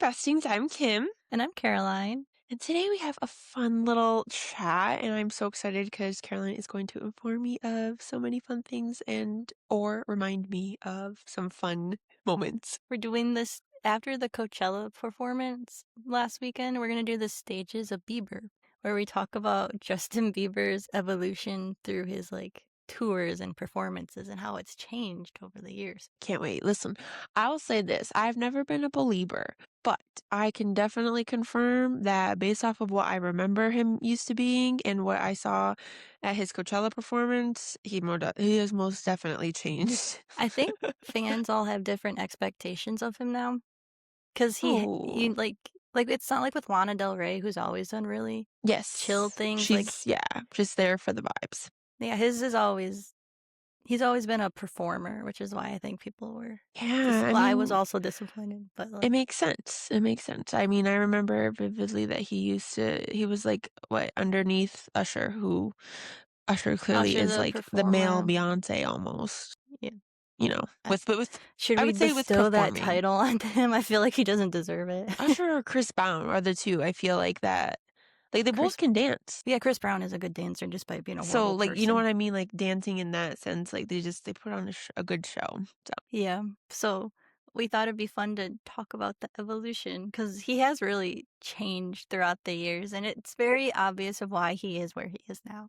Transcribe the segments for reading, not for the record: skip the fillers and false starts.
Besties. I'm Kim. And I'm Caroline. And today we have a fun little chat, and I'm so excited because Caroline is going to inform me of so many fun things and or remind me of some fun moments. We're doing this after the Coachella performance last weekend. We're going to do the stages of Bieber, where we talk about Justin Bieber's evolution through his tours and performances and how it's changed over the years. Can't wait. Listen, I will say this. I've never been a believer, but I can definitely confirm that based off of what I remember him used to being and what I saw at his Coachella performance, he has most definitely changed. I think fans all have different expectations of him now, because he Oh, it's not like with Lana Del Rey, who's always done really chill yes. things. She's, yeah, just there for the vibes. Yeah, he's always been a performer, which is why I think people were Yeah, I I was mean, also disappointed, but it makes sense. It makes sense. I mean, I remember vividly that he was like, what, underneath Usher, who Usher clearly Usher is the like the male performer. Beyonce almost, Yeah. with, Should I we would say with bestow that performing. title onto him? I feel like he doesn't deserve it. Usher or Chris Brown are the two. I feel like that, like they both Chris, can dance. yeah, Chris Brown is a good dancer just by being a So horrible like, you know person. what I mean? Like dancing in that sense, like they put on a good show. So Yeah. So we thought it'd be fun to talk about the evolution because he has really changed throughout the years, and it's very obvious of why he is where he is now.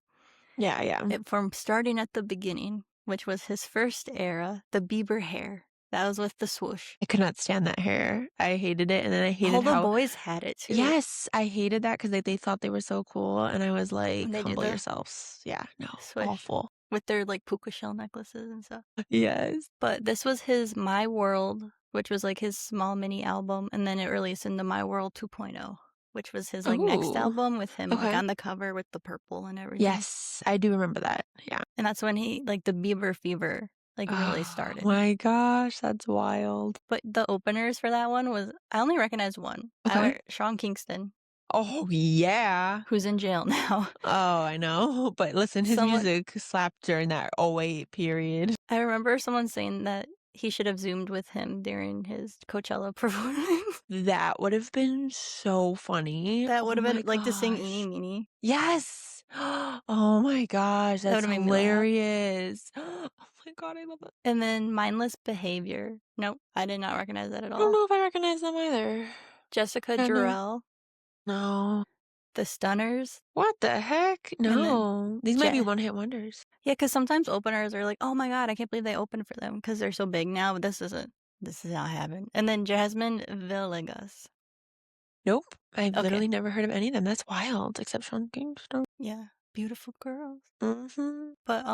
yeah, yeah. From starting at the beginning, which was his first era, the Bieber hair. That was with the swoosh. I could not stand that hair. I hated it, and then I All hated the how boys had it too. yes, I hated that because they thought they were so cool, and I was When like, they do "Humble the yourselves." Yeah, no, swish awful. with their puka shell necklaces and stuff. Yes. But this was his My World, which was his small mini album, and then it released into My World 2.0, which was his next Oh, album with him okay. on the cover with the purple and everything. Yes, I do remember that. Yeah. And that's when he the Bieber fever really Oh started. my gosh, that's wild. But the openers for that one was I only recognized one. Okay. Sean Kingston, Oh yeah. who's in jail now. Oh, I know. But listen, his Someone music slapped during that '08 period. I remember someone saying that he should have Zoomed with him during his Coachella performance. That would have been so funny. That would Oh have my been to sing Eenie gosh. Meenie. Yes. Oh my gosh, That would that's have made me laugh. hilarious. Oh my god, I love that. And then Mindless Behavior. Nope, I did not recognize that at I don't all. know if I recognize them either. Jessica Yeah, no. Jarrell, No. The Stunners, What the heck? and then No. These might be one-hit wonders. yeah, because sometimes openers are like, oh my god, I can't believe they opened for them because they're so big now, but this isn't. This is how it happened. And then Jasmine Villegas. Nope. I've Okay, literally never heard of any of them. That's wild, except Sean Kingston. yeah, beautiful girls. Mm-hmm. But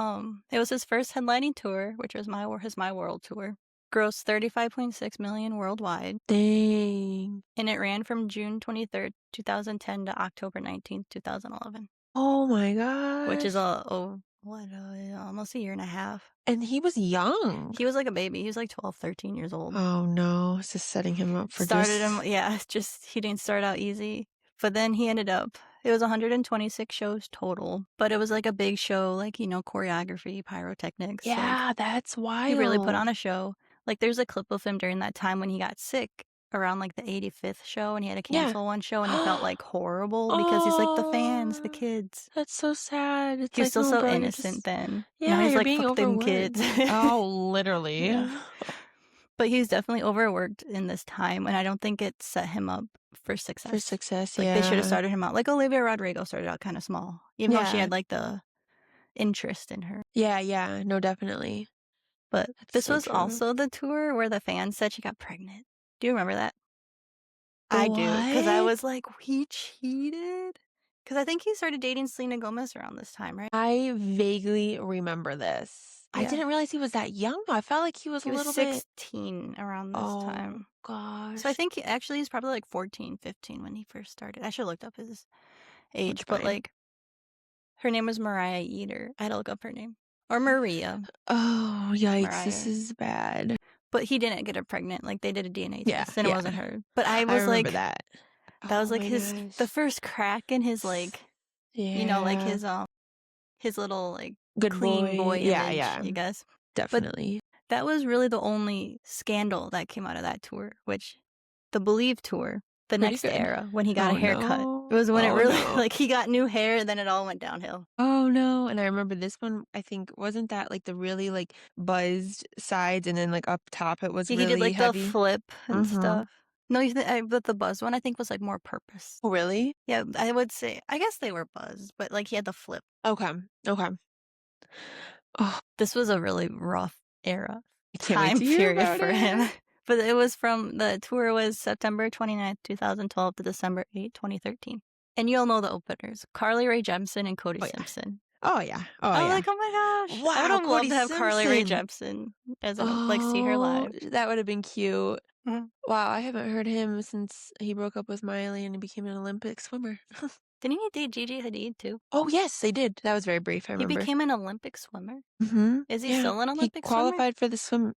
it was his first headlining tour, which was his My World tour. Grossed 35.6 million worldwide, Dang. and it ran from June 23rd, 2010 to October 19th, 2011, Oh my which is gosh. almost a year and a half. And he was young. He was like a baby. He was 12, 13 years old. Oh no. It's just setting him up for Started just... him, yeah, just he didn't start out easy. But then he ended up, it was 126 shows total, but it was a big show, choreography, pyrotechnics. Yeah, that's He really put wild. on a show. There's a clip of him during that time when he got sick around the 85th show and he had to Yeah. cancel one show and he felt horrible because he's the fans, the Oh, kids. that's so sad. It's He was like, still oh, so bro, you're innocent just... then. Now Yeah, he's you're being fuck them overworked. kids. Oh, literally. Yeah. But he's definitely overworked in this time, and I don't think it set him up for success. For success, They should have yeah. started him out. Olivia Rodrigo started out kind of small, even though she Yeah. had the interest in her. Yeah, yeah. No, definitely. But That's this so was true. also the tour where the fans said she got pregnant. Do you remember that? I do, because I What? was like, he cheated? Because I think he started dating Selena Gomez around this time, right? I vaguely remember this. I Yeah. didn't realize he was that young. I felt like he was He a was little bit... 16 around this Oh, time. gosh. So I think he's probably 14, 15 when he first started. I should have looked up his age, That's but fine. her name was Mariah Eater. I had to look up her name. Or Maria. Oh, yikes. This Mariah. is bad. But he didn't get her pregnant. They did a DNA Yeah, test, and it yeah. wasn't her. But I I was remember that. that was Oh my the gosh. first crack in his Yeah. his little Good clean boy. boy Yeah, image, yeah. I guess. But Definitely. that was really the only scandal that came out of that tour, which the Believe tour, the Pretty next good. era when he got a Oh, haircut. It no. was when it Oh, really no. like, he got new hair, then it all went downhill. Oh, no, and I remember this one, I think wasn't that, like, the really, like, buzzed sides and then, like, up top it was Yeah, he did, really like, the heavy? flip and Mhm. stuff. No, but the buzz one I think was, like, more purpose. Oh, really? Yeah, I would say I guess they were buzzed, but, like, he had the flip. Okay, okay. Oh, This was a really rough era I can't wait time to hear period about for him. it. But it was from the tour was September 29th, 2012 to December 8th, 2013. And you'll know the openers, Carly Rae Jepsen and Cody Oh, yeah. Simpson. Oh, yeah. Oh, I was yeah. like, "Oh my gosh." I would Wow, have loved Cody to have Carly Rae Simpson. Jepsen as an like, see her Oh, live. that would have been cute. Mhm. Wow, I haven't heard him since he broke up with Miley and he became an Olympic swimmer. Didn't he date Gigi Hadid too? Oh, yes, they did. That was very brief, I He remember. became an Olympic swimmer? Mhm. Is he Yeah, still an he Olympic swimmer? qualified for the swim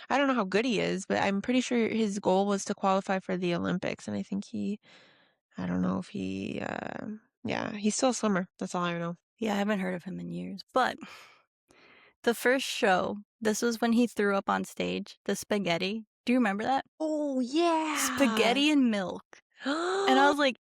I don't know how good he is, but I'm pretty sure his goal was to qualify for the Olympics, and I think I don't know if yeah, he's still a swimmer, that's all I know. Yeah, I haven't heard of him in years. But the first show, this was when he threw up on stage, the spaghetti. Do you remember that? Oh, yeah. Spaghetti and milk. And I was like,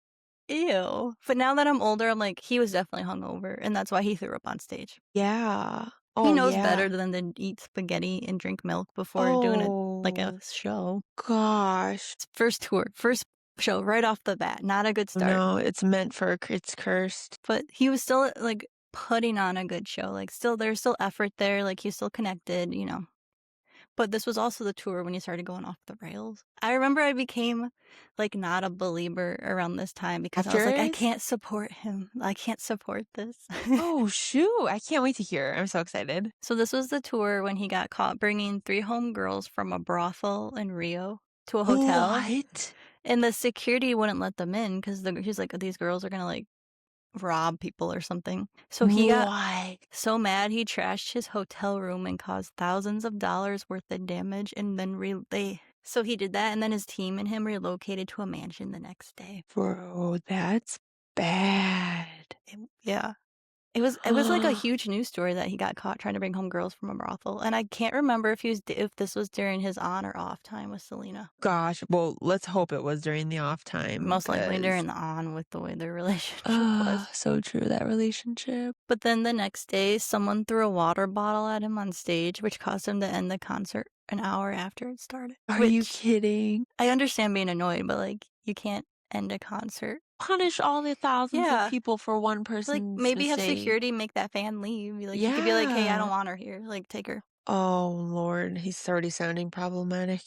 "Ew." But now that I'm older, I'm like, he was definitely hungover, and that's why he threw up on stage. Yeah. He Oh, knows yeah. better than to eat spaghetti and drink milk before doing a Oh, show. gosh. It's first tour, first show right off the bat, not a good start. No, it's meant for it's cursed. But he was still, like, putting on a good show, like, there's still effort there, like, he's still connected, you know? But this was also the tour when he started going off the rails. I remember I became, like, not a believer around this time because I was like, "I Afterwards? can't support him. I can't support this." Oh, shoot, I can't wait to hear. I'm so excited. So this was the tour when he got caught bringing 3 homegirls from a brothel in Rio to a hotel, What? and the security wouldn't let them in 'cause he's like, "These girls are gonna, like, rob people or something." So he got What? so mad he trashed his hotel room and caused thousands of dollars worth of damage and then so he did that and then his team and him relocated to a mansion the next day. Bro, that's bad. Yeah. It was like a huge news story that he got caught trying to bring home girls from a brothel, and I can't remember if this was during his on or off time with Selena. Gosh, well, let's hope it was during the off time, Most likely 'cause during the on with the way their relationship was. so true, that relationship. But then the next day, someone threw a water bottle at him on stage, which caused him to end the concert an hour after it started. Are you Which kidding? I understand being annoyed, but, like, you can't end a concert. Punish all the thousands of Yeah. people for one Like, person's maybe have mistake. security make that fan leave. Like, he could be like, "Hey, I don't Yeah. want her here. Like, take her." Oh, Lord, he's already sounding problematic.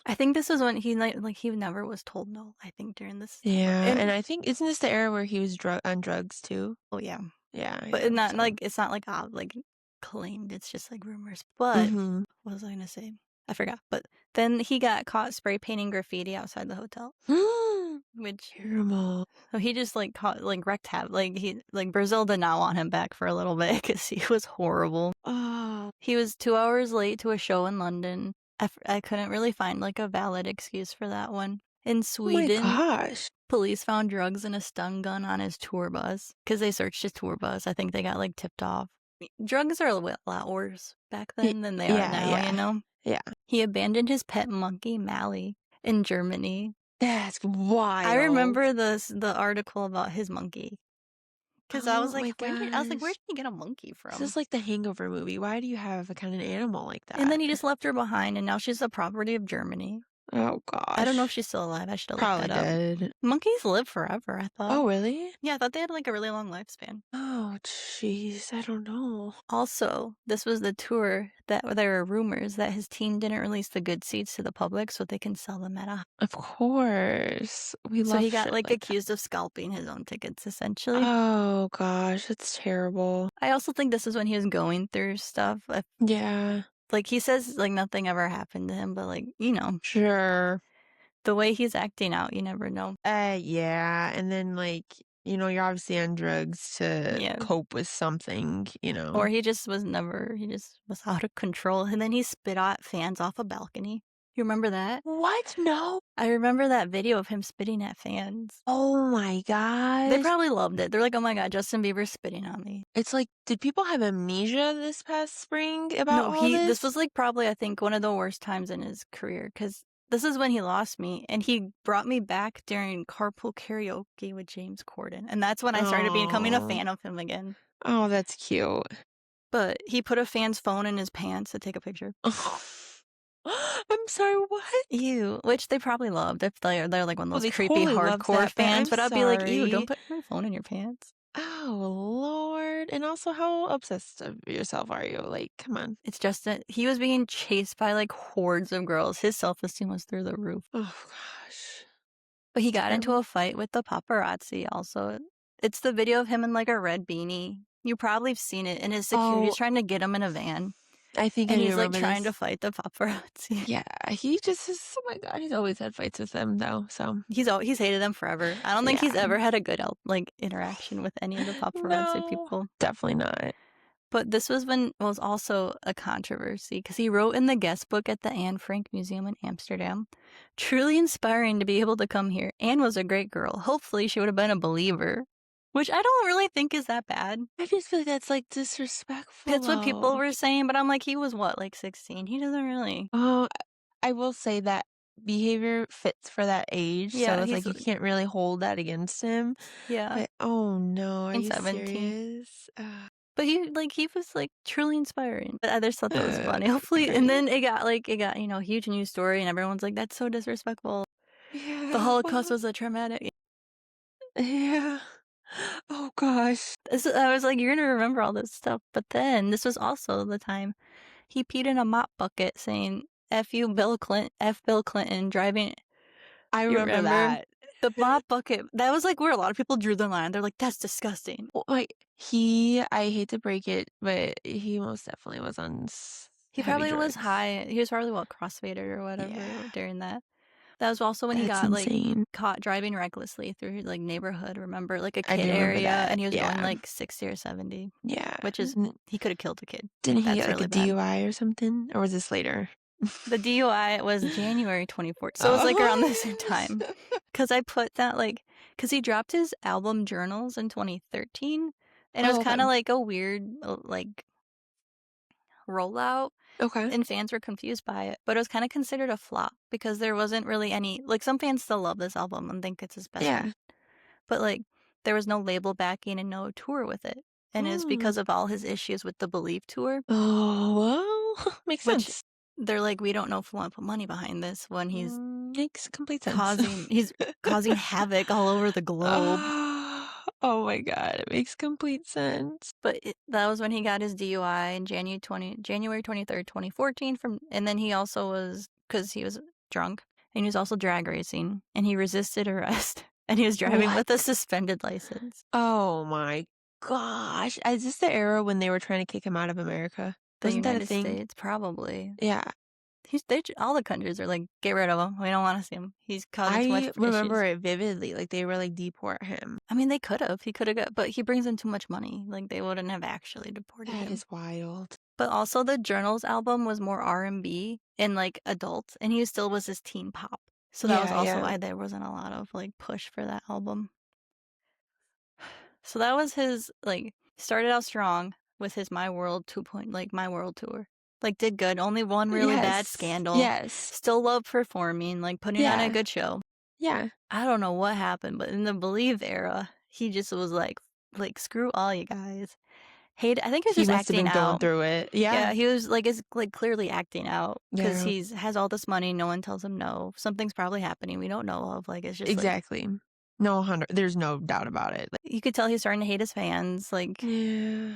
I think this was when he never was told no, I think, during this tour. Yeah, and And I think isn't this the era where he was on drugs too? oh, yeah. Yeah, But yeah, so it's not like, like, claimed, it's just, like, rumors. But mhm. what was I gonna say? I forgot. But then he got caught spray painting graffiti outside the hotel, which Terrible. so he just, like, caught like, wrecked Brazil did not want him back for a little bit because he was horrible. Oh, He was 2 hours late to a show in London. I couldn't really find, like, a valid excuse for that one. In oh my Sweden, gosh. police found drugs and a stun gun on his tour bus because they searched his tour bus. I think they got, like, tipped off. Drugs are a lot worse back Y then than they are yeah, now, you yeah, know? yeah. He abandoned his pet monkey, Mally, in Germany. That's I wild. remember the article about his monkey because Oh my I was like, "Where gosh. did he get a monkey This from?" is like the Hangover movie. Why do you have a kind of animal like And then that? he just left her behind, and now she's the property of Germany. Oh I don't know if gosh. she's still alive, I should have looked Probably that up. dead. Monkeys live forever, I thought. Oh, really? Yeah, I thought they had, like, a really long lifespan. Oh, jeez, I don't know. Also, this was the tour that there were rumors that his team didn't release the good seats to the public so they can sell them at a Of course. We so love he got, shit like, like that. accused of scalping his own tickets, essentially. Oh gosh, that's terrible. I also think this is when he was going through stuff, Yeah, like, he says, like, nothing ever happened to him, but, like, you know, sure. the way he's acting out, you never know. Yeah, and then, like, you're obviously on drugs to Yeah. cope with something, Or he just was out of control, and then he spit at fans off a balcony. You remember that? What? No? I remember that video of him spitting at fans. Oh my They gosh. probably loved it. They're like, "Oh my god, Justin Bieber's spitting on me." It's like, did people have amnesia this past spring about No, all this this? was, like, probably, I think, one of the worst times in his career because this is when he lost me, and he brought me back during carpool karaoke with James Corden, and that's when I started becoming a Oh. fan of him again. Oh, that's cute. But he put a fan's phone in his pants to take a picture. I'm sorry, what? Ew, which they probably loved if they're like one of Oh, those they creepy totally loves hardcore that, but fans, I'm but I'd be like, "Ew, don't sorry. put my phone in your pants." Oh, Lord. And also, how obsessed of yourself are you? Like, come on. It's just that he was being chased by, like, hordes of girls. His self-esteem was through the roof. Oh, gosh. But he got into Terrible. a fight with the paparazzi also. It's the video of him in, like, a red beanie. You probably have seen it, and his security's Oh, trying to get him in a van, I think I and do he's, like, remember trying to this. fight the paparazzi. Yeah, he just is, oh my God, he's always had fights with them, though. So, He's hated them forever. I don't think he's yeah. ever had a good like, interaction with any of the paparazzi No, people. definitely not. But this was when it was also a controversy because he wrote in the guest book at the Anne Frank Museum in Amsterdam, "Truly inspiring to be able to come here. Anne was a great girl. Hopefully, she would have been a believer." Which I don't really think is that bad. I just feel like that's like disrespectful, That's what people though. were saying, but I'm like, he was what, like 16? He doesn't really. Oh, I will say that behavior fits for that age, so Yeah, it's he's like you can't really hold that against him. yeah, But oh no, are in you 17. serious? Ugh. But he was, like, truly inspiring. But I just thought that was funny. Hopefully and Great. then huge news story, and everyone's like, "That's so disrespectful. The Yeah. Holocaust was a traumatic." Yeah. Oh gosh. I was like, "You're gonna remember all this stuff." But then, this was also the time he peed in a mop bucket saying, "F you, Bill Clinton," driving. I You remember remember? that. The mop bucket, that was, like, where a lot of people drew the line. They're like, "That's disgusting." Well, like I hate to break it, but he most definitely was on He heavy probably was drugs. high. He was probably, what, crossfaded or Yeah. whatever during that. That was also when he That's got, like, insane. caught driving recklessly through his, like, neighborhood, remember? Like, a I kid do remember area, that. and he was going, Yeah. like, 60 or 70, Yeah. which is he coulda killed a kid. Didn't Like, he that's get like a really bad. DUI or something? Or was this later? The DUI was January 24th, so it was, like, around the same Oh. time. Because I put that, like, because he dropped his album Journals in 2013, and it was Oh, okay. kinda like a weird, like, rollout, Okay. and fans were confused by it, but it was kinda considered a flop because there wasn't really any like, some fans still love this album and think it's his best one, Yeah. but, like, there was no label backing and no tour with it, and it's Mm. because of all his issues with the Believe tour, Oh, well, makes which sense. they're like, "We don't know if we wanna put money behind this when Makes complete sense. he's causing havoc all over the globe." Oh my god, it makes complete sense. But that was when he got his DUI in January 23rd, 2014 and then he also was because he was drunk, and he was also drag racing, and he resisted arrest, and he was driving with a What? suspended license. Oh my gosh. Is this the era when they were trying to kick him out of America? The Wasn't that a United thing? States, probably. Yeah. All the countries are like, "Get rid of him. We don't wanna see him. He's causing too much I remember issues." it vividly. Like they were like deport him. I mean, they could've. He coulda got but he brings in too much money. Like, they wouldn't have actually deported That him. is wild. But also the Journals album was more R&B and, like, adult, and he still was his teen pop. So that was Yeah, also yeah. why there wasn't a lot of, like, push for that album. So that was his, like started out strong with his My World tour. Like, did good, only one really bad Yes. scandal. Yes. Still loved performing, like, putting on a Yeah. good show. Yeah. I don't know what happened, but in the Believe era, he just was like, "Screw all you guys." I think he was He just must have acting been going out. through it. Yeah. Yeah, he was like is like clearly acting out because Yeah. has all this money, no one tells him no. Something's probably happening we don't know of. Like it's just like Exactly. No, 100 there's no doubt about it. Like, you could tell he's starting to hate his fans, like yeah.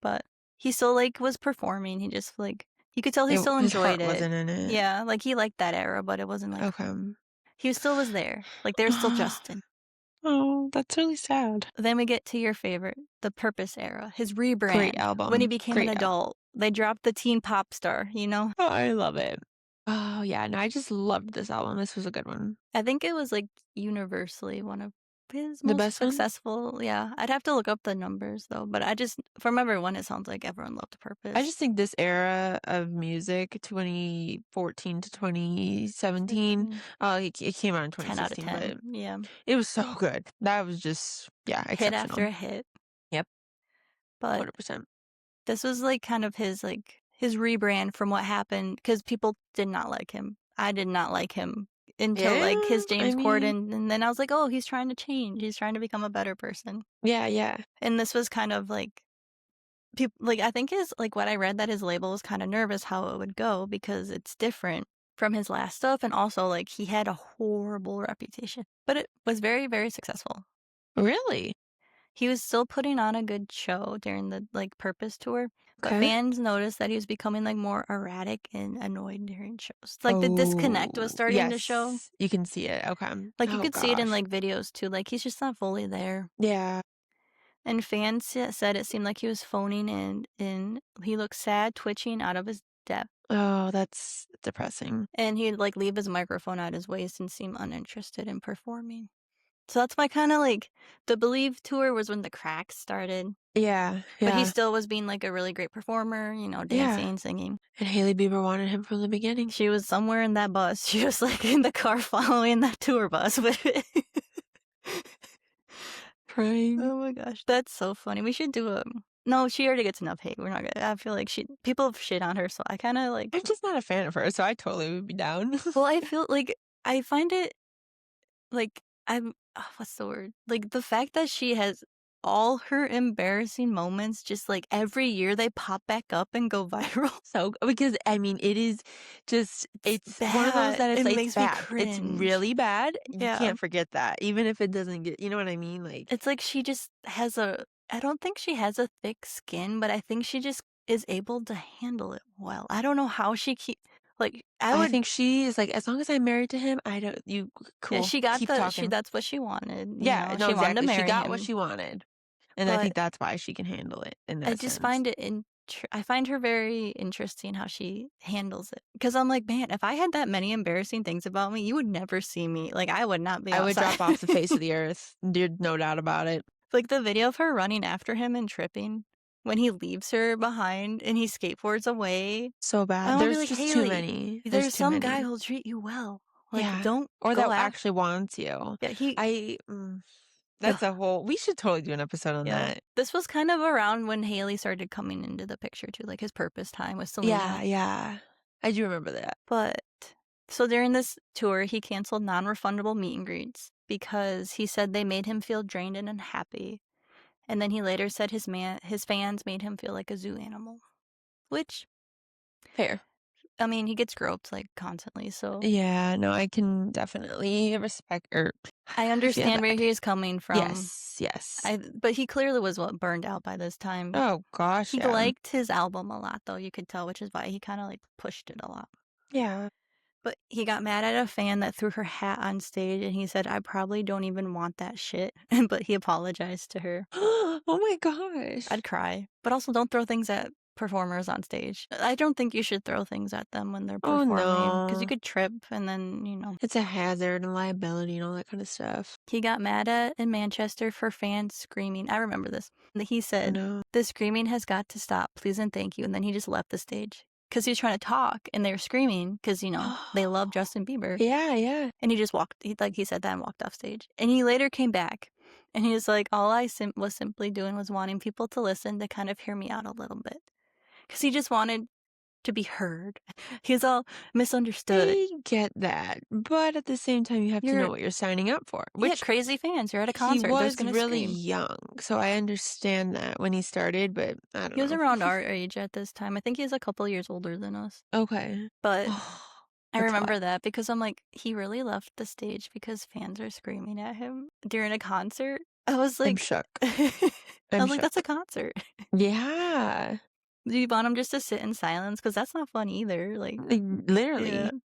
but he still like was performing. He just like you could tell he still His enjoyed heart it. wasn't in it. Yeah, like he liked that era, but it wasn't like Okay. he still was there. Like there's still Justin. Oh, that's really sad. Then we get to your favorite, the Purpose era, his Great rebrand. When he album. became an Great album. adult, they dropped the teen pop star, you know? Oh, I love it. Oh, yeah, no, I just loved this album. This was a good one. I think it was, like, universally one of his The most best one? successful yeah, I'd have to look up the numbers, though, but I just from everyone, it sounds like everyone loved I Purpose. just think this era of music, 2014 to 2017, 17, it came out in 10 out of 2016, 10, but yeah. it was so good. That was just, yeah, Hit after exceptional. a hit, Yep, but 100%. this was, like, kind of his rebrand from what happened because people did not like him. I did not like him until, like, Yeah, his I James mean, Corden, and then I was like, "Oh, he's trying to change, he's trying to become a better person." yeah, yeah. And this was kind of like I think his like, what I read that his label was kinda nervous how it would go because it's different from his last stuff, and also, like, he had a horrible reputation, but it was very, very successful. Really? He was still putting on a good show during the, like, Purpose tour, but Okay. fans noticed that he was becoming, like, more erratic and annoyed during shows. Like, the disconnect was Oh, starting to show. yes, you can see it, okay. Like, you Oh could see it in, gosh. like, videos too, like, he's just not fully there. Yeah. And fans said it seemed like he was phoning in. He looked sad, twitching, out of his depth, Oh, that's depressing. and he'd, like, leave his microphone at his waist and seem uninterested in performing. So that's my kinda, like the Believe tour was when the cracks started, Yeah, but he yeah, still was being, like, a really great performer, yeah, dancing, singing. and Hailey Bieber wanted him from the beginning. She was somewhere in that bus. She was, like, in the car following that tour bus with it. Crying. Oh my gosh, that's so funny. We should do a no, she already gets enough hate. We're not gonna I feel like people have shit on her, so I kinda, like I'm just not a fan of her, so I totally would be down. well, I feel like I find it, like, what's the word? Like, the fact that she has all her embarrassing moments just, like, every year they pop back up and go viral. So because, I mean, it is just It's it's one of those bad. that It it's makes me bad. It's cringe. really bad. You Yeah. can't forget that, even if it doesn't get you know what I mean? Like, It's like she just has a I don't think she has a thick skin, but I think she just is able to handle it well. I don't know how she like, I I would think she is like, "As long as I'm married to him, I don't you yeah, cool, she got keep the she talking." that's what she wanted, Yeah, no, she wanted to exactly. She marry got what him, she wanted, and I but think that's why she can handle it in I that just sense. find it I find her very interesting how she handles it. Because 'cause I'm like, "Man, if I had that many embarrassing things about me, you would never see me, like, I would not be I would outside." drop off the face of the earth. There's no doubt about it. Like, the video of her running after him and tripping when he leaves her behind and he skateboards away, So I bad. wanna be There's like, just too "Haley, many. There's there's too some guy many. who'll treat you well. Like, Yeah, don't or go that after." actually wants you. Yeah, he I that's a whole we should totally do an episode on yeah. that. This was kind of around when Haley started coming into the picture too, like his Purpose time with Yeah, Selena. yeah. I do remember that. But so during this tour, he canceled non-refundable meet and greets because he said they made him feel drained and unhappy. And then he later said his fans made him feel like a zoo animal, which Fair. I mean, he gets groped like constantly, so Yeah, no, I can definitely respect or I I feel understand where that. he's coming from. Yes, yes. But he clearly was what burned out by this time. Oh gosh, He yeah. liked his album a lot though, you could tell, which is why he kind of like pushed it a lot. Yeah. But he got mad at a fan that threw her hat on stage and he said, "I probably don't even want that shit." But he apologized to her. Oh my gosh. I'd cry. But also don't throw things at performers on stage. I don't think you should throw things at them when they're Oh performing because you no. could trip and then. It's a hazard and liability and all that kind of stuff. He got mad at in Manchester for fans screaming. I remember this. He Oh said, no. "The screaming has got to stop, please and thank you." And then he just left the stage because he was trying to talk and they were screaming because, they love Justin Bieber. Yeah, yeah. And he just he said that and walked off stage. And he later came back and he was like, "All I was simply doing was wanting people to listen to kind of hear me out a little bit." Because he just wanted to be heard. He was all misunderstood. I get that, but at the same time, you have to know You're, what you're signing up for, yeah, which crazy fans. You're at a he concert. There's was going to really scream. young, so I understand that when he started, but I don't He was know. around our age at this time. I think he's a couple years older than us. Okay. But Oh, I that's a lot. remember that because I'm like, he really left the stage because fans are screaming at him during a concert. I was I'm like, shook. I I'm was like, that's a shook. concert. Yeah. Do you want him just to sit in silence? Because that's not fun either. Like, yeah. Literally.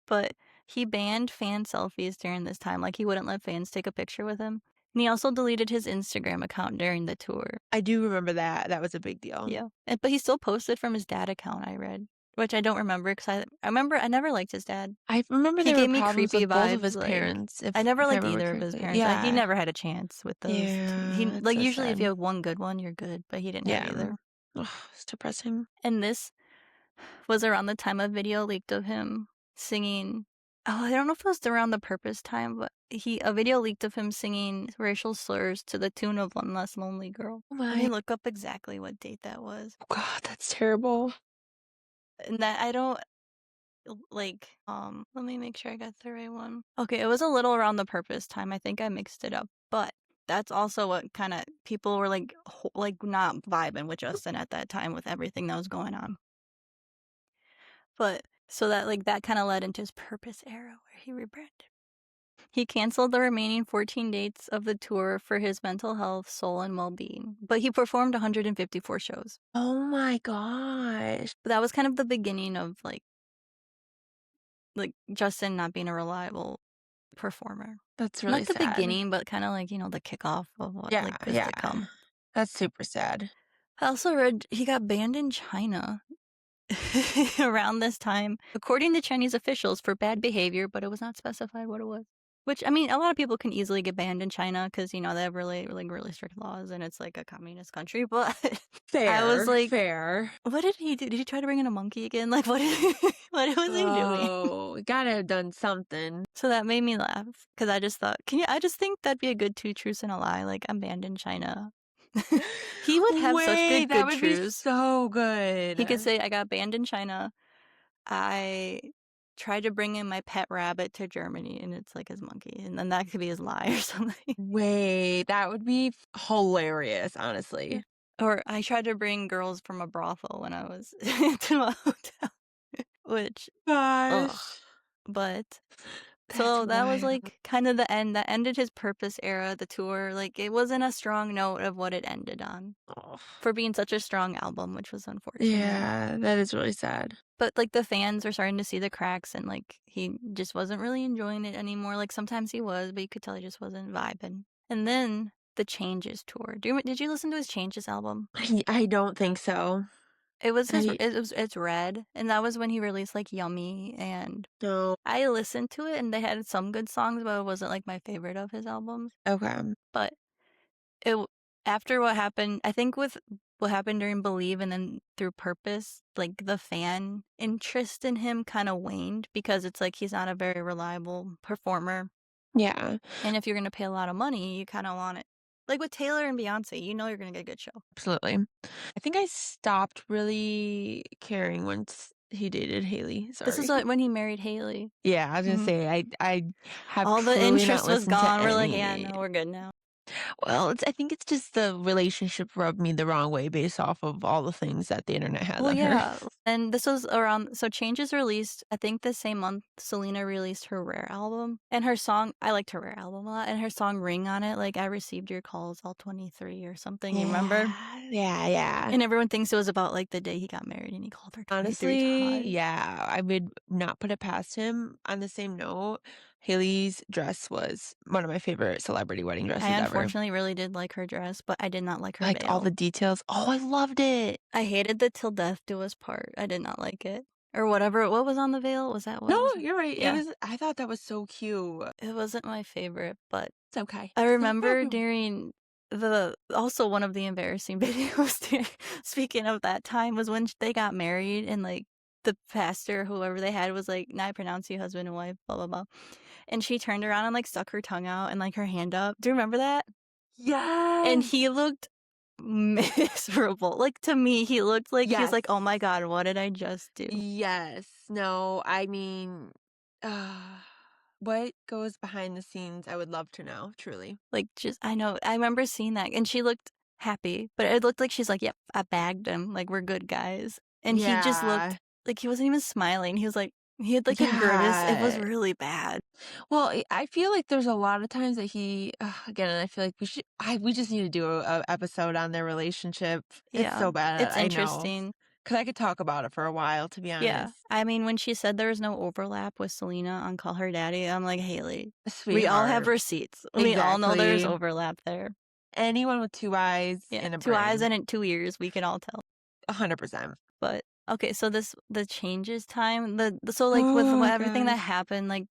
But he banned fan selfies during this time. Like, he wouldn't let fans take a picture with him. And he also deleted his Instagram account during the tour. I do remember that. That was a big deal. Yeah. But he still posted from his dad account, I read, which I don't remember because I remember I never liked his dad. I remember He there were gave me problems creepy with both of vibes. his Like, parents, I never if I liked remember either of his correctly. parents. He Yeah. never had a chance with those two. Yeah, He it's like so usually if you sad. have one good one, you're good, but he didn't have Yeah. either. Ugh, it's depressing. And this was around the time a video leaked of him singing. Oh, I don't know if it was around the Purpose time, but a video leaked of him singing racial slurs to the tune of "One Less Lonely Girl." Oh Let me my look up exactly what date that was. god, that's terrible. And that I don't. let me make sure I got the right one. Okay, it was a little around the Purpose time. I think I mixed it up, but that's also what kind of people were like, like not vibing with Justin at that time with everything that was going on. But so that like that kind of led into his Purpose era where he rebranded. He canceled the remaining 14 dates of the tour for his mental health, soul, and well-being, but he performed 154 shows. Oh my gosh. But that was kind of the beginning of like Justin not being a reliable performer. That's really Not the sad. beginning, but kind of like, the kickoff of what Yeah, like is yeah. to come. That's super sad. I also read he got banned in China around this time, according to Chinese officials for bad behavior, but it was not specified what it was. Which I mean, a lot of people can easily get banned in China because they have really strict laws and it's like a communist country. But I was Fair, like, fair. what did he do? Did he try to bring in a monkey again? Like, what was he doing? Oh, gotta have done something. So that made me laugh because I just thought, I just think that'd be a good two truths and a lie. Like, I'm banned in China. He would have such Wait, that good would be truths. so He could good. say, I got banned in China. I tried to bring in my pet rabbit to Germany, and it's like his monkey. And then that could be his lie or something. Wait, that would be hilarious, Yeah. honestly. Or I tried to bring girls from a brothel when I was to a hotel, which, ugh. Gosh, But that's so that was wild. like kind of the end. That ended his Purpose era, the tour. Like it wasn't a strong note of what it ended on Oh, for being such a strong album, which was unfortunate. yeah, that is really sad. But like the fans were starting to see the cracks and like he just wasn't really enjoying it anymore. Like sometimes he was, but you could tell he just wasn't vibing. And then the Changes tour. Did you listen to his Changes album? I don't think so. I It's Red, and that was when he released like Yummy, and don't. I listened to it and they had some good songs, but it wasn't like my favorite of his albums. Okay. But it w- after what happened, I think with what happened during Believe and then through Purpose, like the fan interest in him kind of waned because it's like he's not a very reliable performer. Yeah, And if you're going to pay a lot of money, you kind of want it. Like with Taylor and Beyonce, you're going to get a good show. absolutely. I think I stopped really caring once he dated Haley. This is Sorry. when he married Haley. Yeah, I was gonna Mhm. say I have All the truly not interest was listened to gone. We're like, yeah, any. no, we're good now. Well, I think it's just the relationship rubbed me the wrong way based off of all the things that the internet has Well, on her. yeah. And this was around, so Changes released, I think the same month Selena released her Rare album. And her song, I liked her Rare album a lot. And her song Ring on it, like I received your calls all 23 or something. You remember? Yeah, yeah, yeah. And everyone thinks it was about like the day he got married and he called her 23 Honestly, times. yeah, I would not put it past him. On the same note, Haley's dress was one of my favorite celebrity wedding I dresses ever. unfortunately really did like her dress, but I did not like her Like all the veil. details. Oh, I loved it. I hated the Till Death Do Us Part. I did not like it. Or whatever. What was on the veil? Was that what No, was? you're right. It Yeah. was I thought that was so cute. It wasn't my favorite, but It's okay. I remember during also one of the embarrassing videos speaking of that time was when they got married and like the pastor, whoever they had, was like, "Now I pronounce you husband and wife, blah blah blah." And she turned around and like stuck her tongue out and like her hand up. Do you remember that? And Yes. he looked miserable. Like to me, he looked like he was Yes. like, "Oh my God, what did I just do?" Yes. No, I mean, uh, what goes behind the scenes, I would love to know, truly. Like just I know I remember seeing that and she looked happy, but it looked like she's like, "Yep, I bagged him. Like we're good guys." And he just Yeah. looked like he wasn't even smiling. He was like he had like a grimace. It was Yeah. really bad. Well, I feel like there's a lot of times that he again, and I feel like we just need to do a episode on their relationship. It's Yeah, so bad, it's I know, interesting. because I could talk about it for a while, to be Yeah. honest. I mean, when she said there was no overlap with Selena on Call Her Daddy, I'm like, "Haley, we all have Sweetheart. receipts. We all know there's Exactly. overlap there." Anyone with 2 eyes Yeah, and a 2 eyes brain. and in 2 ears, we can all tell. 100%. But okay, so the Changes time, so like with Oh everything that gosh. happened, like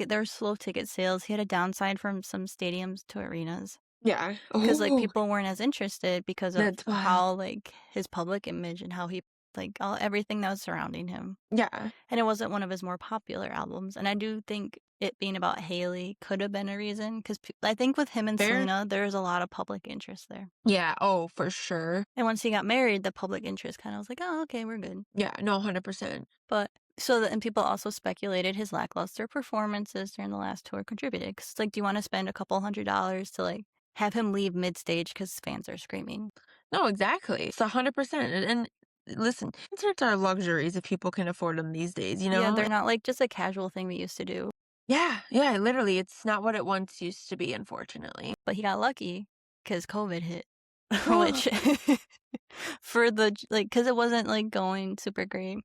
there were slow ticket sales. He had a downside from some stadiums to arenas Yeah. because like Oh, people weren't as interested because of that's wild. how like his public image and how he like everything that was surrounding him. Yeah. And it wasn't one of his more popular albums. And I do think it being about Haley could have been a reason because I think with him and Fair. Selena, there's a lot of public interest there. Yeah. Oh, for sure. And once he got married, the public interest kind of was like, oh, okay, we're good. Yeah. No, 100%. But And people also speculated his lackluster performances during the last tour contributed. 'Cause it's like, do you wanna spend a couple $100 to, like, have him leave mid-stage because fans are screaming? No, exactly. It's 100%. And listen, concerts are luxuries if people can afford them these days, you Yeah, know? they're not, like, just a casual thing we used to do, Yeah, yeah, literally, it's not what it once used to be, unfortunately. but he got lucky because COVID hit, which for the j like, because it wasn't, like, going super great.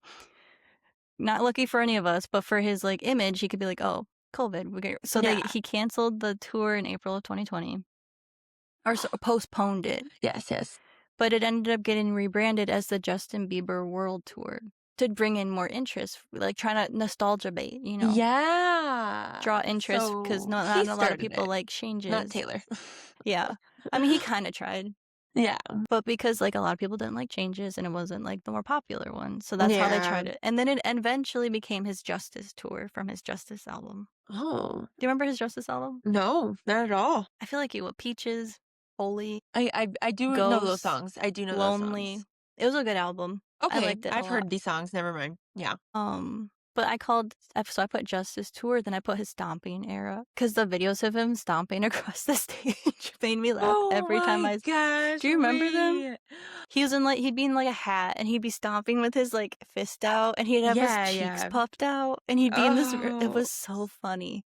Not lucky for any of us, but for his, like, image, he could be like, "Oh, COVID, we get" so Yeah. he canceled the tour in April of 2020, or postponed it, Yes, yes. but it ended up getting rebranded as the Justin Bieber World Tour to bring in more interest, like, trying to nostalgia bait, Yeah. draw interest because So he not a lot of started people it, like not changes. Taylor. Yeah. I mean, he kinda tried, Yeah. but because, like, a lot of people didn't like changes and it wasn't, like, the more popular one, so that's how they Yeah. tried it, and then it eventually became his Justice tour from his Justice album. Oh, Do you remember his Justice album? no, not at all. I feel like you would Peaches, Holy, I do know those Ghosts, songs. I do know those Lonely. songs. It was a good album. I Okay, liked it a I've lot. heard these songs, never mind. Yeah. But so I put Justice Tour, then I put his stomping era because the videos of him stomping across the stage made me laugh Oh every time my I gosh, do you remember them? wait. He'd be in, like, a hat, and he'd be stomping with his, like, fist out, and he'd have his Yeah, cheeks yeah. puffed out, and he'd be in this r it Oh, was so funny,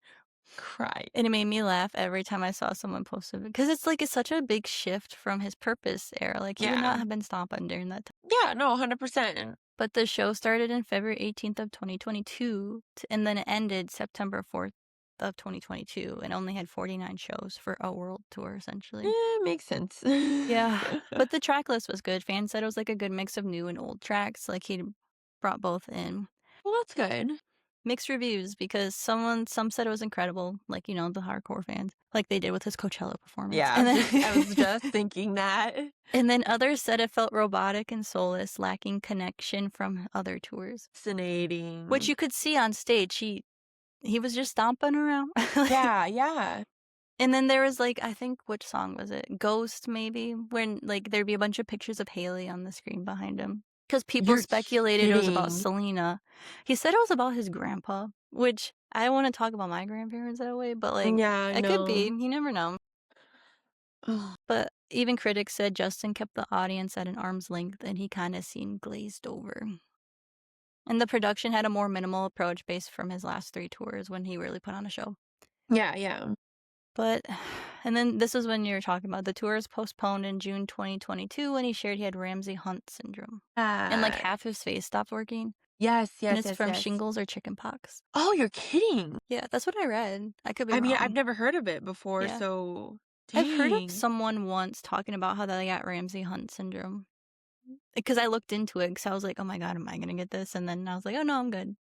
cry. and it made me laugh every time I saw someone post it because it's such a big shift from his Purpose era, like, he would Yeah. not have been stomping during that time. Yeah, no, 100%. But the show started in February 18th of 2022, and then it ended September 4th of 2022, and only had 49 shows for a world tour, essentially. Makes sense. Yeah, but the track list was good. Fans said it was, like, a good mix of new and old tracks, like, he brought both in. Well, that's good. Mixed reviews because some said it was incredible, like, the hardcore fans, like they did with his Coachella performance, Yeah, I was just thinking that. and then others said it felt robotic and soulless, lacking connection from other tours, which Fascinating. you could see on stage. He was just stomping around. Like, Yeah, yeah. and then there was, like, I think which song was it? Ghost, maybe? When, like, there'd be a bunch of pictures of Haley on the screen behind him because people You're speculated it was about kidding. Selena. He said it was about his grandpa, which I don't wanna talk about my grandparents that way, but, like, Yeah, it could be, no. you never know. Oh, But even critics said Justin kept the audience at an arm's length, and he kinda seemed glazed over. And the production had a more minimal approach based from his last 3 tours when he really put on a show. yeah, yeah. But and then this is when you're talking about the tour is postponed in June 2022 when he shared he had Ramsay Hunt syndrome, and, like, Uh, half his face stopped working, yes, and yes, it's yes, from yes. shingles or chickenpox. Oh, you're kidding. Yeah, that's what I read. I could be I mean, I've wrong. never heard of it before, Yeah. so I've heard of dang. someone once talking about how they got Ramsay Hunt syndrome. Because I looked into it, because I was like, "Oh my god, am I gonna get this?" And then I was like, "Oh, no, I'm good."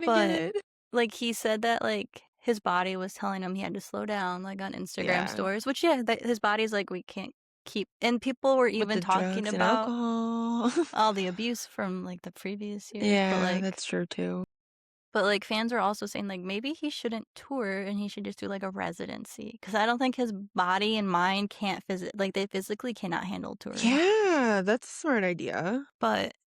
I get But, it. like, he said that, like, his body was telling him he had to slow down, like, on Instagram Yeah, stories, which, yeah, that his body's like, "We can't keep" and people were with even the talking drugs and about alcohol. all the abuse from, like, the previous years, Yeah, that's true too. fans were also saying, like, maybe he shouldn't tour and he should just do, like, a residency, because I don't think his body and mind can't they physically cannot handle touring. Yeah, that's a smart idea.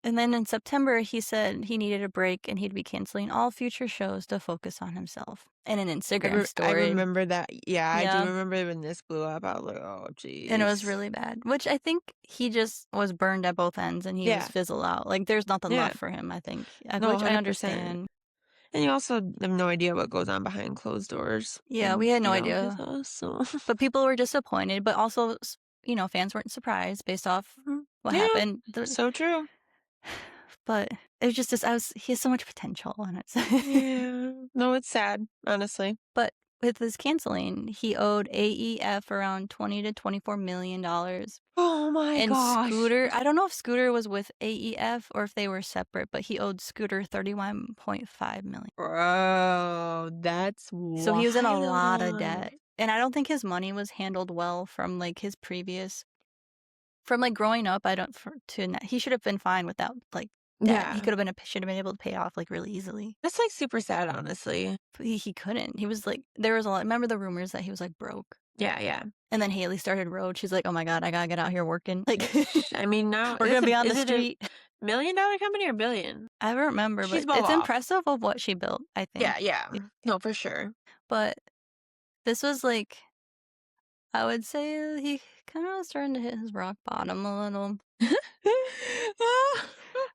And then in September, he said he needed a break and he'd be canceling all future shows to focus on himself. In an Instagram I story. remember that. Yeah, I do Yeah, remember when this blew up. I was like, oh, and it was jeez. really bad, which I think he just was burned at both ends and he was Yeah, fizzled out. Like, there's nothing yeah. left for him, I think, No, which I 100%. understand. And you also have no idea what goes on behind closed doors Yeah, we in, had no his idea. house. So, But people were disappointed, but also, fans weren't surprised based off mhm. what Yeah, happened. so true. But it was just this, he has so much potential, and it's Yeah. No, it's sad, honestly. but with his canceling, he owed AEF around 20 to $24 million. Oh my And gosh. Scooter, I don't know if Scooter was with AEF or if they were separate, but he owed Scooter 31.5 million. Bro, that's So he was in a lot of wild. debt. And I don't think his money was handled well from, like, his previous from, like, growing up. I don't for to n he should have been fine without, like, debt. He Yeah. should have been able to pay it off, like, really easily. That's, like, super sad, honestly. But he couldn't. He was, like, there was a lot, remember the rumors that he was, like, broke? Yeah, yeah. And then Haley started Road. She's like, "Oh my god, I gotta get out here working." Like, I mean, now we're gonna be on the is it a street. $1,000,000 company or billion? I don't remember, She's but well it's off. impressive of what she built, I Yeah, think. yeah. Yeah. No, for sure. But this was like I would say he kinda was starting to hit his rock bottom a little.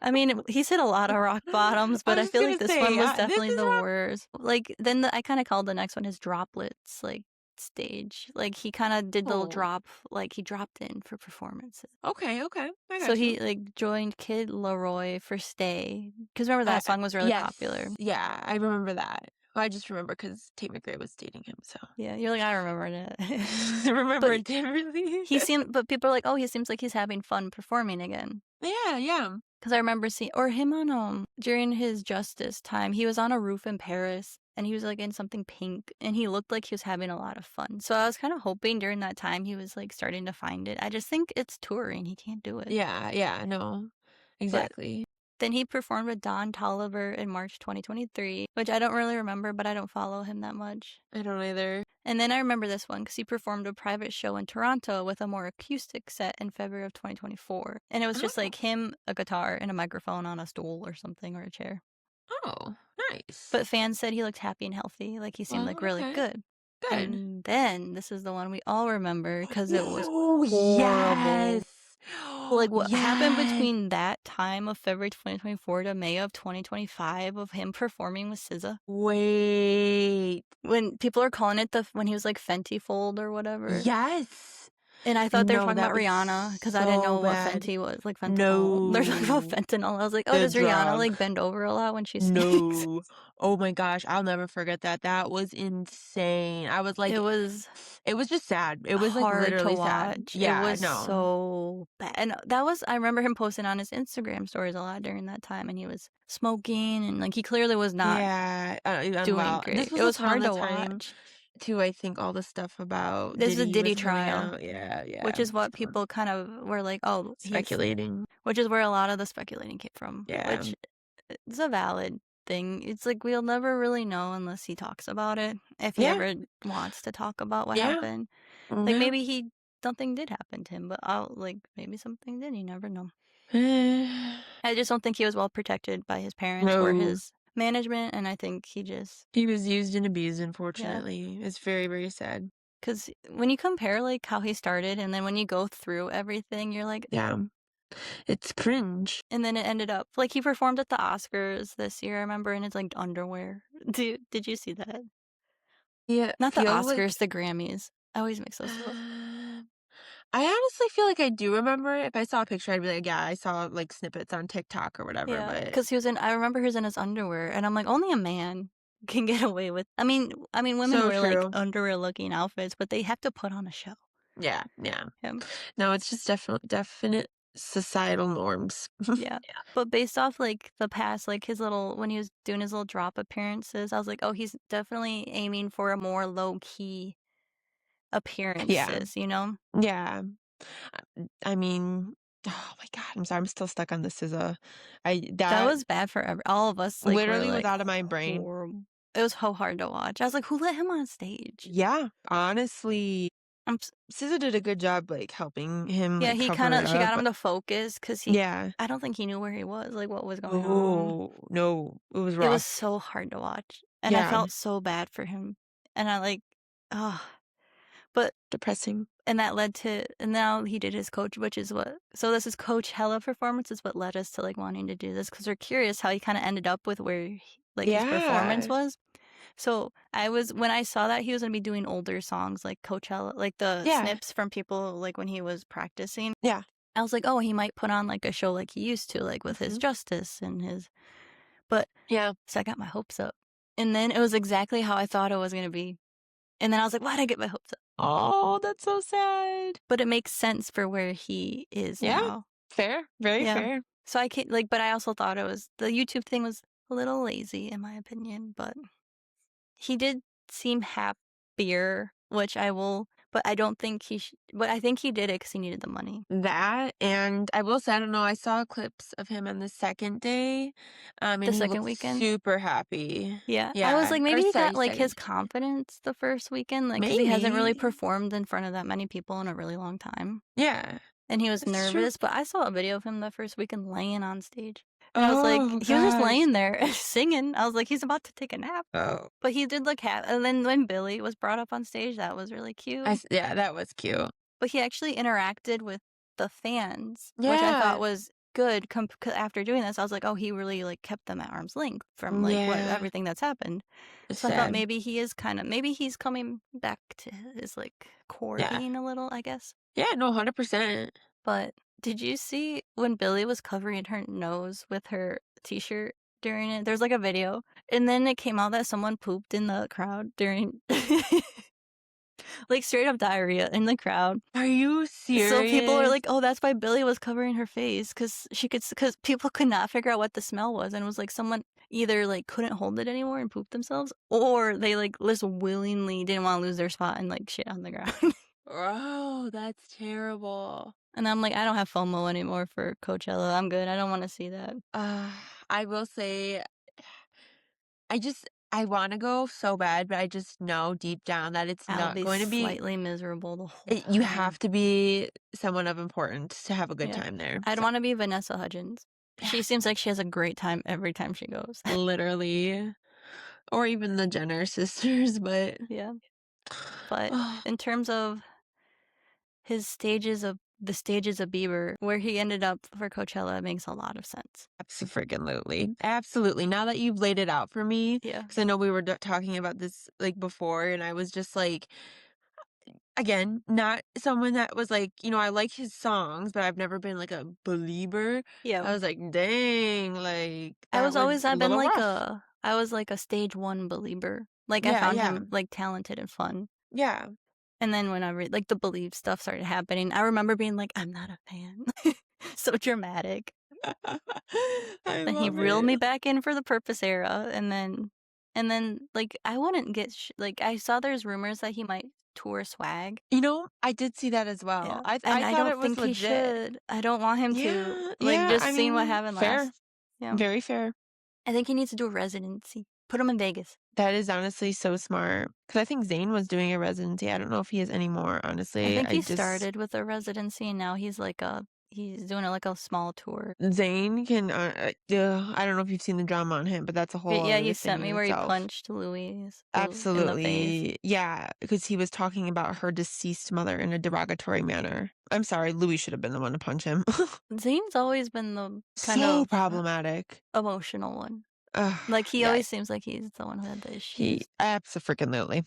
I mean, he's hit a lot of rock bottoms, I but was I just feel like gonna this say, one was this definitely is the rough. worst. Like, then I kinda called the next one his droplets, like, stage. Like, he kinda did the little Oh, drop, like, he dropped in for performances. okay, okay. I So got you. he, like, joined Kid Laroi for Stay, because remember that song was really popular. Yes. Yeah, I remember that. Well, I just remember because Tate McRae was dating him, so Yeah, you're like, "I remembered it." I remember But it differently. but people are like, "Oh, he seems like he's having fun performing again." Yeah, yeah. 'Cause I remember seeing or him on, during his Justice time, he was on a roof in Paris, and he was, like, in something pink, and he looked like he was having a lot of fun. So I was kinda hoping during that time he was, like, starting to find it. I just think it's touring, he can't do it. Yeah, yeah, no. But Exactly. then he performed with Don Toliver in March 2023, which I don't really remember, but I don't follow him that much. I don't either. And then I remember this one because he performed a private show in Toronto with a more acoustic set in February of 2024. And it was just Oh. like him, a guitar, and a microphone on a stool or something or a chair. Oh, nice. But fans said he looked happy and healthy, like he seemed Well, like really okay. good. Good. And then this is the one we all remember because it was Oh, horrible. yes. Like what happened Yes. between that time of February 2024 to May of 2025 of him performing with SZA? Wait. When people are calling it when he was like Fenty Fold or whatever. Yes. And I thought they were No, talking that about was Rihanna because I didn't so know what bad. Fenty was, like fentanyl. They're talking about No. fentanyl. I was like, "Oh, The does Rihanna, drug. like, bend over a lot when she sings?" No. Oh my gosh, I'll never forget that. That was insane. I was It like was it was just sad. It was, like, hard to literally sad. watch. It Yeah, was no. so bad, and that was I remember him posting on his Instagram stories a lot during that time, and he was smoking, and, like, he clearly was not Yeah, doing well, this great. was It also was around hard the to time watch. too, I think all the stuff about This is a Diddy Diddy was coming trial, out. Yeah, which yeah. is what So, people kind of were like, "Oh, he's" speculating. which is where a lot of the speculating came from, Yeah. which is a valid thing. It's like we'll never really know unless he talks about it, if he Yeah, ever wants to talk about what yeah, happened. Like, yeah. maybe something did happen to him, but maybe something did, you never know. I just don't think he was well protected by his parents or No. his management, and I think he just He was used and abused, yeah. unfortunately. It's very, very sad. Because when you compare, like, how he started and then when you go through everything, you're like Yeah. It's cringe. and then it ended up like, he performed at the Oscars this year, I remember, in his, like, underwear. Did you see that? Yeah, Not the feels like Oscars, the Grammys. I always mix those 2 up. I honestly feel like I do remember it. If I saw a picture, I'd be like, "Yeah, I saw, like, snippets on TikTok or whatever," Yeah, but because I remember he was in his underwear, and I'm like, only a man can get away with I mean, women so wear, like, true. underwear-looking outfits, but they have to put on a show. Yeah, yeah. Him. No, it's just definite societal norms. Yeah. But based off, like, the past, like, his little when he was doing his little drop appearances, I was like, "Oh, he's definitely aiming for a more low-key Yeah, appearances," you know? yeah. I mean, oh my god, I'm sorry, I'm still stuck on this as a I That that was bad for all of us, like, were, literally was like, out of my brain. horrible. It was so hard to watch. I was like, "Who let him on stage?" Yeah, honestly, I'm s SZA did a good job, like, helping him, Yeah, like, cover it she up. got him to focus because Yeah. I don't think he knew where he was, like, what was going on. No, no, it was It was rough. so hard to watch, and I Yeah, felt so bad for him, and I, like oh, but depressing. and that led to and now he did his coach which is what so this is Coachella performance is what led us to, like, wanting to do this because 'cause we're curious how he kinda ended up with where like, his performance Yeah. was. So, I was when I saw that he was gonna be doing older songs like Coachella like, the Yeah, snips from people, like, when he was practicing, yeah. I was like, "Oh, he might put on, like, a show like he used to, like, with his Mhm. Justice and his" but Yeah. so I got my hopes up, and then it was exactly how I thought it was gonna be, and then I was like, "Why'd I get my hopes up?" Oh, that's so sad. But it makes sense for where he is Yeah, now. fair, very Yeah. fair. So I can't like, but I also thought it was the YouTube thing was a little lazy in my opinion, but he did seem happier, which I will but I don't think but I think he did it because he needed the money. That, and I will say, I don't know, I saw clips of him on the 2nd day, The and he second looked weekend? super happy. Yeah. I was Yeah, like, or maybe he got, sorry, like, his 2nd. confidence the first weekend, like, because he hasn't really Maybe. performed in front of that many people in a really long time. Yeah. and he was That's true. nervous, but I saw a video of him the first weekend laying on stage, and I was like Oh he was just gosh. laying there singing. I was like, "He's about to take a nap." Oh, But he did look and then when Billy was brought up on stage, that was really cute. yeah, that was cute. But he actually interacted with the fans, which I thought Yeah. was good 'cause after doing this, I was like, "Oh, he really, like, kept them at arm's length from, like, what Yeah. everything that's happened." It's So I thought sad. maybe he is maybe he's coming back to his, like, core Yeah. being a little, I guess. Yeah, no, 100%. But did you see when Billie was covering her nose with her T-shirt during it? There's, like, a video, and then it came out that someone pooped in the crowd during like, straight up diarrhea in the crowd. Are you So people are serious? like, "Oh, that's why Billie was covering her face because she could because people could not figure out what the smell was, and it was like someone either, like, couldn't hold it anymore and pooped themselves, or they, like, just willingly didn't wanna lose their spot and, like, shit on the ground." Oh, that's terrible. And I'm like, "I don't have FOMO anymore for Coachella, I'm good, I don't wanna see that." Uh, I will say I wanna go so bad, but I just know deep down that it's I'll not be going to be slightly miserable the whole you time. have to be someone of importance to have a good Yeah. time there, I'd so wanna be Vanessa Hudgens. yeah, She seems like she has a great time every time she goes. literally, or even the Jenner sisters, but Yeah, but oh, in terms of the stages of Bieber, where he ended up for Coachella makes a lot of sense. abso-freaking-lutely. Absolutely. Now that you've laid it out for me, Yeah. because I know we were talking about this like before, and I was just like, again, not someone that was like, I like his songs, but I've never been like a believer. Yeah. I was like, dang, like that was a little rough. I was like a stage 1 believer. Like, I Yeah, found yeah, him, like, talented and fun. yeah. And then whenever like, the Believe stuff started happening, I remember being like, "I'm not a fan." So dramatic. I Then he love reeled me it. back in for the Purpose era, and then, like, I wouldn't get like, I saw there's rumors that he might tour Swag. I did see that as well. Yeah, I and I I thought don't it was think he legit. should. I don't want him to, Yeah, like, yeah. just I seeing what mean, happened fair, last. Yeah. very fair. I think he needs to do a residency. Put him in Vegas. That is honestly so smart because I think Zayn was doing a residency. I don't know if he is anymore. I Honestly, think he started with a residency, and now he's doing, like, a small tour. Zayn can. I don't know if you've seen the drama on him, but that's a But, whole yeah, other you thing sent in me where he itself. punched Louise in the face. Absolutely, yeah, because he was talking about her deceased mother in a derogatory manner. I'm sorry, Louis should have been the one to punch him. Zayn's always been the kind So of problematic. emotional one. Ugh, Like, he yeah, always seems like he's the one who had the he issues. abso-freaking-lutely.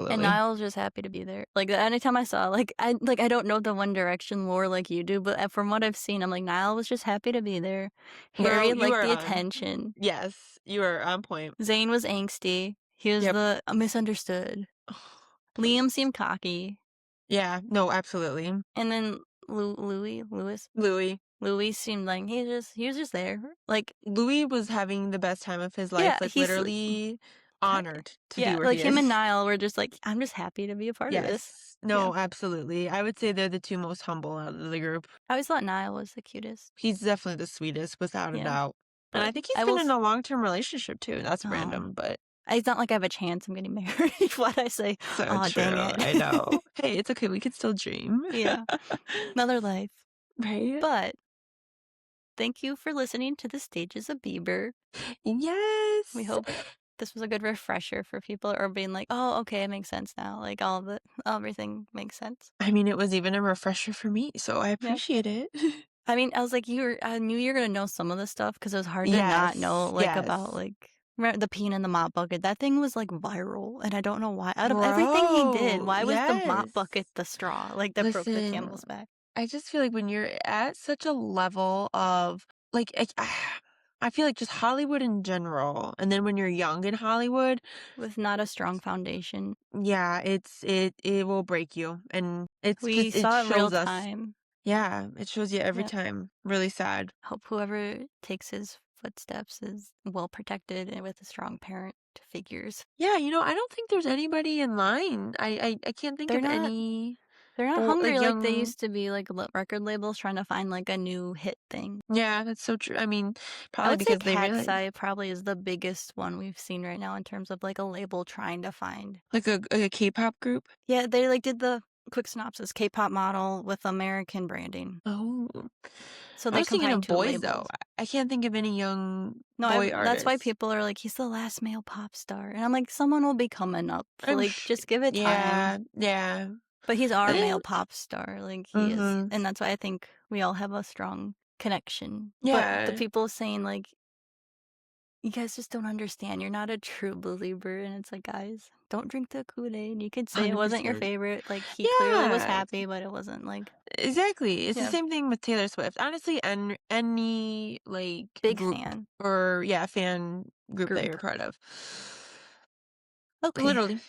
And Absolutely. Niall's just happy to be there. Like, anytime I saw I don't know the One Direction lore like you do, but, from what I've seen, I'm like, Niall was just happy to be there. Girl, Harry you liked are the on. attention. Yes, you are on point. Zayn was angsty. He was Yep. the misunderstood. Liam Please. seemed cocky. Yeah, no, absolutely. And then Louis Louis. Louis seemed like he was just there. Like, Louis was having the best time of his yeah, life, like, he's literally ki honored to be yeah, where like, he him and is. Niall were just like, "I'm just happy to be a part of this." Yes. Yeah. No, absolutely. I would say they're the 2 most humble out of the group. I always thought Niall was the cutest. He's definitely the sweetest without a Yeah, doubt. And I but think he's I been will in s a long-term relationship too. That's oh, random, but it's not like I have a chance I'm getting married. Why'd I say, so "Aw, dang true. I know. it." Hey, it's okay. We could still dream. Yeah, another life. Right? But thank you for listening to the stages of Bieber. We Yes. hope this was a good refresher for people or being like, "Oh, okay, it makes sense now." Like, all of it everything makes sense. I mean, it was even a refresher for me, so I Yeah. appreciate it. I mean, I was like, I knew you were gonna know some of this stuff because it was hard to not know, Yes, like, about, yes. like, the peeing in the mop bucket. That thing was, like, viral, and I don't know why. Out of everything he did, Bro, why was the mop yes. bucket the straw, like, that broke the Listen, camel's back? I just feel like when you're at such a level of like I feel like just Hollywood in general, and then when you're young in Hollywood, With not a strong foundation. yeah, it will break you, and We it saw it in real shows us. time. Yeah, it shows you every Yeah. time. Really sad. Hope whoever takes his footsteps is well protected and with a strong parent figures. Yeah, I don't think there's anybody in line. I can't think They're of not any they're not old like hungry like they young. used to be, like, record labels trying to find, like, a new hit thing. Yeah, that's so true. I mean, I probably would say because they Cat's realize Eye probably is the biggest one we've seen right now in terms of, like, a label trying to find. like a K-pop group. Yeah, they, like, did the quick synopsis, K-pop model with American branding. Oh. So I they was thinking combine of 2 boys, though. labels. I can't think of any young No, boy that's why artists. people are like, "He's the last male pop star," and I'm like, "Someone will be coming up, I'm like, sh just give it time." Yeah, yeah. But he's our Eh, male pop star, like, he is, mhm. and that's why I think we all have a strong connection. But the Yeah, people saying, like, "You guys just don't understand, you're not a true believer," and it's like, "Guys, don't drink the Kool-Aid, you could say it wasn't your 100%. favorite, like, he clearly was Yeah, happy, but it wasn't, like." exactly. It's the Yeah, same thing with Taylor Swift. Honestly, any, like, big group fan. or, yeah, fan group that you're Group. a part of. Okay. Literally.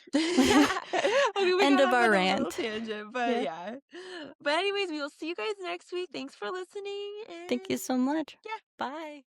Okay, we End got of off our on a little rant. tangent, but Yeah. yeah. But anyways, we will see you guys next week. Thanks for listening, Thank you and so much. yeah. Bye.